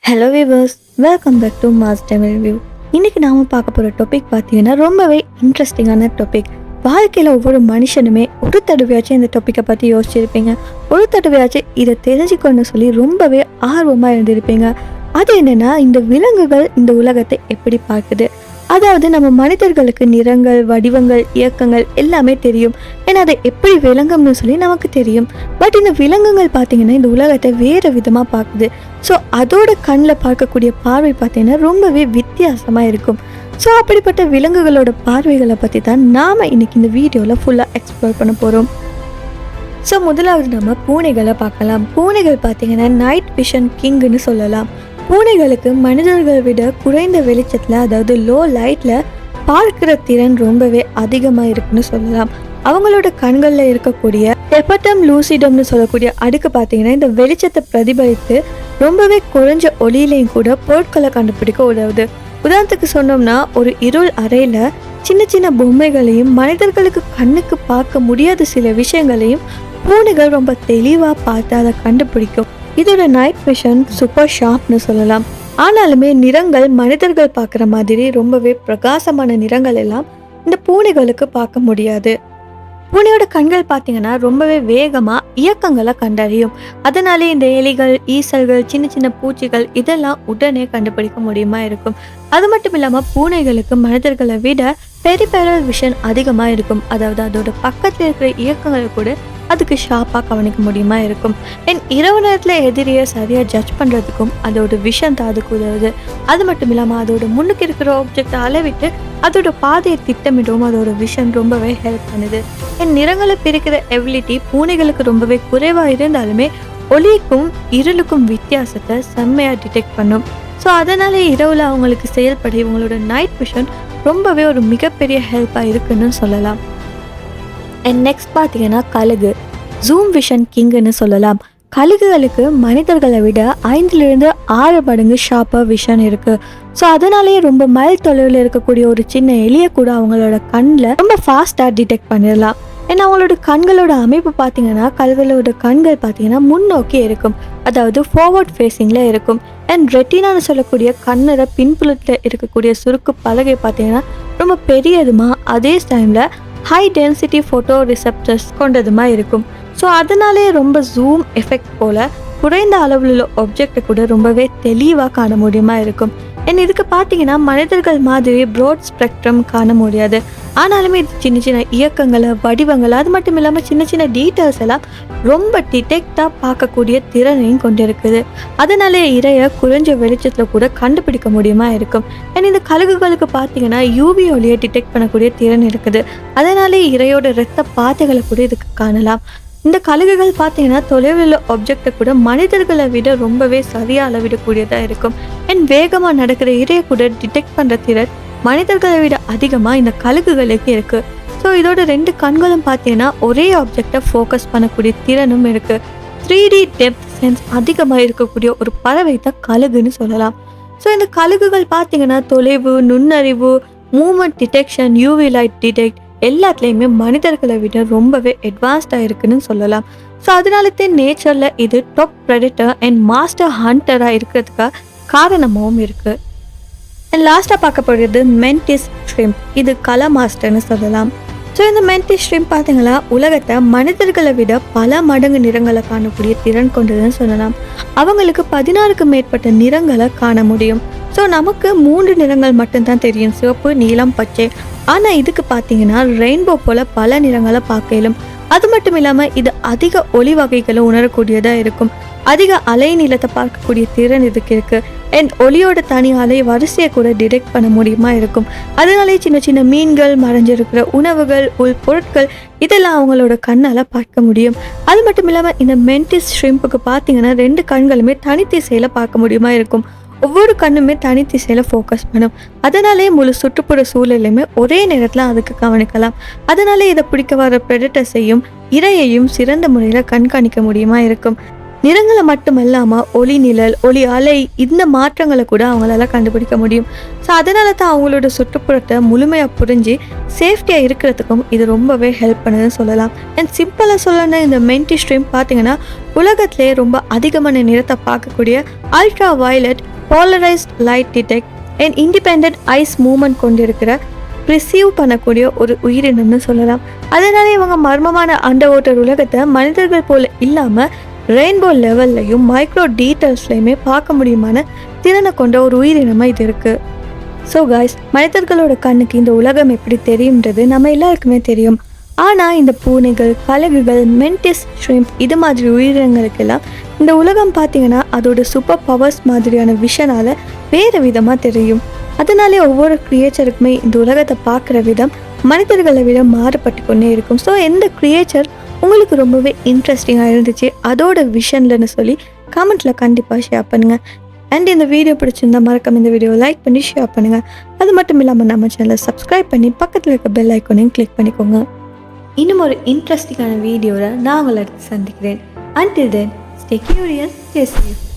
Hello viewers, welcome back to Mass Tamil View. இன்றைக்கி நாம் பார்க்க போகிற டாபிக் பார்த்தீங்கன்னா ரொம்பவே இன்ட்ரெஸ்டிங்கான டாபிக். வாழ்க்கையில் ஒவ்வொரு மனுஷனுமே ஒரு தடவையாச்சும் இந்த டாப்பிக்கை பற்றி யோசிச்சிருப்பீங்க. ஒரு தடவையாச்சும் இதை தெரிஞ்சுக்கணும்னு சொல்லி ரொம்பவே ஆர்வமாக இருந்திருப்பீங்க. அது என்னென்னா, இந்த விலங்குகள் இந்த உலகத்தை எப்படி பார்க்குது. அதாவது நம்ம மனிதர்களுக்கு நிறங்கள், வடிவங்கள், இயக்கங்கள் எல்லாமே தெரியும். ஏன்னா அதை எப்படி விலங்கும்னு சொல்லி நமக்கு தெரியும். பட் இந்த விலங்குகள் பார்த்தீங்கன்னா இந்த உலகத்தை வேறு விதமாக பார்க்குது. ஸோ அதோட கண்ணில் பார்க்கக்கூடிய பார்வை பார்த்தீங்கன்னா ரொம்பவே வித்தியாசமாக இருக்கும். ஸோ அப்படிப்பட்ட விலங்குகளோட பார்வைகளை பற்றி தான் நாம் இன்னைக்கு இந்த வீடியோவில் ஃபுல்லாக எக்ஸ்ப்ளோர் பண்ண போகிறோம். ஸோ முதலாவது நம்ம பூனைகளை பார்க்கலாம். பூனைகள் பார்த்தீங்கன்னா நைட் விஷன் கிங்னு சொல்லலாம். பூனைகளுக்கு மனிதர்களை விட குறைந்த வெளிச்சத்தில், அதாவது லோ லைட்டில் பார்க்கிற திறன் ரொம்பவே அதிகமாக இருக்குன்னு சொல்லலாம். அவங்களோட கண்களில் இருக்கக்கூடிய டெபட்டம் லூசிடம்னு சொல்லக்கூடிய அடுக்கு பார்த்தீங்கன்னா இந்த வெளிச்சத்தை பிரதிபலித்து ரொம்பவே குறைஞ்ச ஒளியிலையும் கூட பொருட்களை கண்டுபிடிக்க உதவுது. உதாரணத்துக்கு சொன்னோம்னா, ஒரு இருள் அறையில் சின்ன சின்ன பொம்மைகளையும் மனிதர்களுக்கு கண்ணுக்கு பார்க்க முடியாத சில விஷயங்களையும் பூனைகள் ரொம்ப தெளிவாக பார்த்து அதை கண்டுபிடிக்கும். இதோட நைட் விஷன் சூப்பர் ஷார்ப்னு சொல்லலாம். ஆனாலுமே நிறங்கள் மனிதர்கள் பார்க்குற மாதிரி ரொம்பவே பிரகாசமான நிறங்கள் எல்லாம் இந்த பூனைகளுக்கு பார்க்க முடியாது. பூனையோட கண்கள் பார்த்தீங்கன்னா ரொம்பவே வேகமாக இயக்கங்களை கண்டறியும். அதனாலே இந்த எலிகள், ஈசல்கள், சின்ன சின்ன பூச்சிகள் இதெல்லாம் உடனே கண்டுபிடிக்க முடியுமா இருக்கும். அது மட்டும் இல்லாமல் பூனைகளுக்கு மனிதர்களை விட பெரிபெரல் விஷன் அதிகமாக இருக்கும். அதாவது அதோட பக்கத்தில் இருக்கிற இயக்கங்களை கூட அதுக்கு ஷார்ப்பாக கவனிக்க முடியுமா இருக்கும். இரவு நேரத்தில் எதிரியை சரியாக ஜட்ஜ் பண்ணுறதுக்கும் அதோட விஷன் தான் அதுக்கு உதவுது. அது மட்டும் இல்லாமல் அதோட முன்னுக்கு இருக்கிற ஆப்ஜெக்டை அளவிட்டு அதோட பாதையை திட்டமிடவும் அதோட விஷன் ரொம்பவே ஹெல்ப் பண்ணுது. நிறங்களை பிரிக்கிற எபிலிட்டி பூனைகளுக்கு ரொம்பவே குறைவாக இருந்தாலுமே ஒளிக்கும் இருளுக்கும் வித்தியாசத்தை செம்மையாக டிடெக்ட் பண்ணும். ஸோ அதனால இரவில் அவங்களுக்கு செயல்பட இவங்களோட நைட் விஷன் ரொம்பவே ஒரு மிகப்பெரிய ஹெல்ப்பாக இருக்குன்னு சொல்லலாம். நெக்ஸ்ட் பார்த்தீங்கன்னா கழுகு, ஜூம் விஷன் கிங்னு சொல்லலாம். கழுகுகளுக்கு மனிதர்களை விட 5-6 மடங்கு ஷார்ப்பாக விஷன் இருக்குது. ஸோ அதனாலேயே ரொம்ப மைல் தொலைவில் இருக்கக்கூடிய ஒரு சின்ன எலியை கூட அவங்களோட கண்ணில் ரொம்ப ஃபாஸ்ட்டாக டிடெக்ட் பண்ணிடலாம். ஏன்னா அவங்களோட கண்களோட அமைப்பு பார்த்தீங்கன்னா, கழுகுகளோட கண்கள் பார்த்தீங்கன்னா முன்னோக்கி இருக்கும், அதாவது ஃபார்வர்ட் ஃபேஸிங்கில் இருக்கும். ரெட்டினான்னு சொல்லக்கூடிய கண்ணோட பின்புலத்தில் இருக்கக்கூடிய சுருக்கு பலகை பார்த்தீங்கன்னா ரொம்ப பெரியதுமா, அதே டைமில் ஹை டென்சிட்டி ஃபோட்டோ ரிசெப்டர்ஸ் கொண்டதுமா இருக்கும். ஸோ அதனாலே ரொம்ப ஜூம் எஃபெக்ட் போல் குறைந்த அளவில் உள்ள ஆப்ஜெக்டை கூட ரொம்பவே தெளிவாக காண முடியுமா இருக்கும். இதுக்கு பார்த்தீங்கன்னா மனிதர்கள் மாதிரி ப்ராட் ஸ்பெக்ட்ரம் காண முடியாது. ஆனாலுமே இது சின்ன சின்ன இயக்கங்களை, வடிவங்கள், அது மட்டும் இல்லாமல் சின்ன சின்ன டீட்டெயில்ஸ் எல்லாம் ரொம்ப டிடெக்டாக பார்க்கக்கூடிய திறனையும் கொண்டிருக்குது. அதனாலே இரையை குறைஞ்ச வெளிச்சத்தில் கூட கண்டுபிடிக்க முடியுமா இருக்கும். இந்த கழுகுகளுக்கு பார்த்தீங்கன்னா யூவி ஒளியை டிடெக்ட் பண்ணக்கூடிய திறன் இருக்குது. அதனாலே இரையோட இரத்த பாதைகளை கூட இதுக்கு காணலாம். இந்த கழுகுகள் பார்த்தீங்கன்னா தொலைவில் உள்ள ஆப்ஜெக்டை கூட மனிதர்களை விட ரொம்பவே சரியாக அளவிடக்கூடியதாக இருக்கும். வேகமாக நடக்கிற இரையை கூட டிடெக்ட் பண்ணுற திறன் மனிதர்களை விட அதிகமாக இந்த கழுகுகளுக்கு இருக்குது. ஸோ இதோட 2 கண்களும் பார்த்தீங்கன்னா ஒரே ஆப்ஜெக்டை ஃபோக்கஸ் பண்ணக்கூடிய திறனும் இருக்குது. 3D டெப்த் சென்ஸ் அதிகமாக இருக்கக்கூடிய ஒரு பறவை தான் கழுகுன்னு சொல்லலாம். ஸோ இந்த கழுகுகள் பார்த்தீங்கன்னா தொலைவு, நுண்ணறிவு, movement detection, UV light detect எல்லாத்துலேயுமே மனிதர்களை விட ரொம்பவே அட்வான்ஸ்டாக இருக்குன்னு சொல்லலாம். ஸோ அதனாலத்தே நேச்சரில் இது டாப் ப்ரெடிட்டர் அண்ட் மாஸ்டர் ஹண்டராக இருக்கிறதுக்காக காரணமாகவும் இருக்குது. லாஸ்ட்டாக பார்க்க போகிறது மென்டிஸ் ஷ்ரிம்ப். இது கலர் மாஸ்டர்னு சொல்லலாம். ஸோ இந்த மென்டிஸ் ஷ்ரிம்ப் பார்த்தீங்கன்னா உலகத்தை மனிதர்களை விட பல மடங்கு நிறங்களை காணக்கூடிய திறன் கொண்டதுன்னு சொல்லலாம். அவங்களுக்கு 16க்கும் மேற்பட்ட நிறங்களை காண முடியும். ஸோ நமக்கு 3 நிறங்கள் மட்டும்தான் தெரியும், சிவப்பு, நீலம், பச்சை. ஆனால் இதுக்கு பார்த்தீங்கன்னா ரெயின்போ போல் பல நிறங்களை பார்க்க இயலும். அது மட்டும் இல்லாமல் இது அதிக ஒளி வகைகளை உணரக்கூடியதாக இருக்கும். அதிக அலை நீளத்தை பார்க்கக்கூடிய திறன் இதுக்கு இருக்குது. ஒளியோட தனி அலை வரிசையை கூட டிடெக்ட் பண்ண முடியுமா இருக்கும். அதனாலே சின்ன சின்ன மீன்கள், மறைஞ்சிருக்கிற உணவுகள், உள் பொருட்கள் இதெல்லாம் அவங்களோட கண்ணால் பார்க்க முடியும். அது மட்டும் இல்லாமல் இந்த மென்டிஸ் ஷ்ரிம்புக்கு பார்த்தீங்கன்னா 2 கண்களுமே தனித்திசையில் பார்க்க முடியுமா இருக்கும். ஒவ்வொரு கண்ணுமே தனித்திசையில் ஃபோக்கஸ் பண்ணும். அதனாலே முழு சுற்றுப்புற சூழலையுமே ஒரே நேரத்தில் அதுக்கு கவனிக்கலாம். அதனாலே இதை பிடிக்க வர ப்ரெடேட்டர்ஸையும் இரையையும் சிறந்த முறையில் கண்காணிக்க முடியுமா இருக்கும். நிறங்களை மட்டும் இல்லாமல் ஒளி நிழல், ஒளி அலை, இந்த மாற்றங்களை கூட அவங்களால கண்டுபிடிக்க முடியும். ஸோ அதனால தான் அவங்களோட சுற்றுப்புறத்தை முழுமையாக புரிஞ்சு சேஃப்டியாக இருக்கிறதுக்கும் இது ரொம்பவே ஹெல்ப் பண்ணுதுன்னு சொல்லலாம். அண்ட் சிம்பிளாக சொல்லணும்னா இந்த மென்டி ஸ்ட்ரீம் பார்த்தீங்கன்னா உலகத்திலே ரொம்ப அதிகமான நிறத்தை பார்க்கக்கூடிய ultraviolet polarised light detect and independent eyes movement கொண்டிருக்கிற ரிசீவ் பண்ணக்கூடிய ஒரு உயிரினம்னு சொல்லலாம். அதனால இவங்க மர்மமான அண்டர் வாட்டர் உலகத்தை மனிதர்கள் போல இல்லாமல் ரெயின்போ லெவல்லையும் மைக்ரோ டீட்டெயில்ஸ்லையுமே பார்க்க முடியுமான திறனை கொண்ட ஒரு உயிரினமாக இது இருக்குது. ஸோ காய்ஸ், மனிதர்களோட கண்ணுக்கு இந்த உலகம் எப்படி தெரியுன்றது நம்ம எல்லாருக்குமே தெரியும். ஆனால் இந்த பூனைகள், கழுகுகள், மென்டிஸ் ஷ்ரிம்ப் இது மாதிரி உயிரினங்களுக்கெல்லாம் இந்த உலகம் பார்த்திங்கன்னா அதோட சூப்பர் பவர்ஸ் மாதிரியான விஷனால் வேறு விதமாக தெரியும். அதனாலே ஒவ்வொரு கிரியேச்சருக்குமே இந்த உலகத்தை பார்க்குற விதம் மனிதர்களை விட மாறுபட்டு கொண்டே இருக்கும். ஸோ எந்த கிரியேச்சர் உங்களுக்கு ரொம்பவே இன்ட்ரெஸ்டிங்காக இருந்துச்சு அதோட விஷன்லன்னு சொல்லி கமெண்ட்டில் கண்டிப்பாக ஷேர் பண்ணுங்கள். அண்ட் இந்த வீடியோ பிடிச்சிருந்தால் மறக்காம இந்த வீடியோவை லைக் பண்ணி ஷேர் பண்ணுங்கள். அது மட்டும் இல்லாமல் நம்ம சேனலை சப்ஸ்கிரைப் பண்ணி பக்கத்தில் இருக்க பெல் ஐக்கானையும் கிளிக் பண்ணிக்கோங்க. இன்னும் ஒரு இன்ட்ரெஸ்டிங்கான வீடியோவில் நான் உங்களை அடுத்து சந்திக்கிறேன். Until then, stay curious, stay safe.